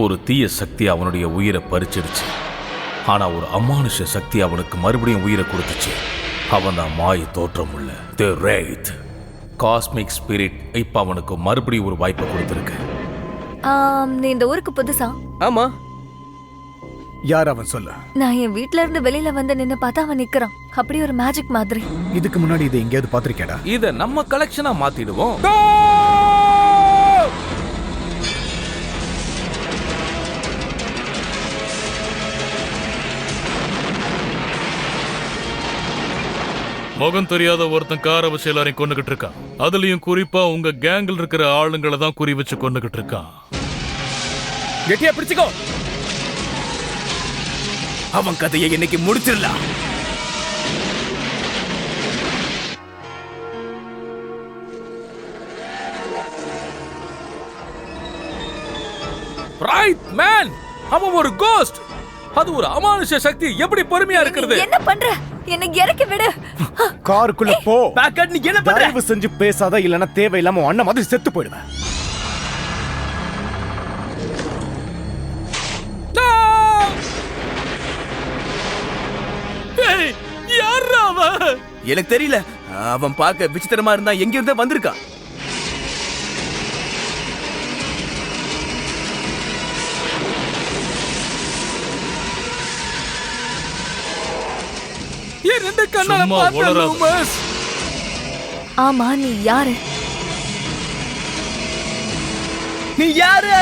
ஒரு தீய சக்தி அவனுடைய உயிரை பறிச்சிடுச்சு. ஆனா ஒரு அமானுஷ சக்தி அவனுக்கு மறுபடியும் உயிரை கொடுத்துச்சு. அவன் தான் மாய தோற்றம் உள்ள தி ரெய்த் காஸ்மிக் ஸ்பிரிட். இப்ப அவனுக்கு மறுபடியும் ஒரு வாய்ப்பை கொடுத்துருக்கு. நீ இந்த ஊருக்கு புதுசா? ஆமா. யார் அவன் சொல்ல? நான் என் வீட்ல இருந்து வெளியில வந்து நின்னு பார்த்தா அவன் நிக்கிறான். அப்படி ஒரு மேஜிக் மாதிரி. இதுக்கு முன்னாடி இதை எங்கேயாவது பாத்திருக்கேடா? இத நம்ம கலெக்ஷனா மாத்திடுவோம். முகம் தெரியாத ஒருத்தன் கார வச்சு எல்லாரையும் கொண்டுகிட்டு இருக்கான். அதுலயும் குறிப்பா உங்க கேங்கில் இருக்கிற ஆளுங்களை தான் குறி வச்சு கொண்டுகிட்டு இருக்கான். கெட்டியா பிடிச்சுக்கோ. அவன் கதையை இன்னைக்கு முடிச்சிடலாம். ரைட் மேன், அவன் ஒரு கோஸ்ட். அது ஒரு அமானுஷ சக்தி. எப்படி பொறுமையா இருக்கிறது? என்ன பண்ற? என்னை இறக்கி விடு. காருக்குள்ள போ. பேக்கட், நீ என்ன பண்ற? தயவு செஞ்சு பேசாத, இல்லனா தேவையில்லாம அண்ணன் மாதிரி செத்து போயிடுவேன். யாரா அவன்? எனக்கு தெரியல. அவன் பார்க்க விசித்திரமா இருந்தா எங்க இருந்தே வந்திருக்கான். ஏன் ரெண்டு கண்ணால சும்மா பார்த்தேன் உளறாத. லூமஸ். ஆமா, நீ யாரு? நீ யாரு?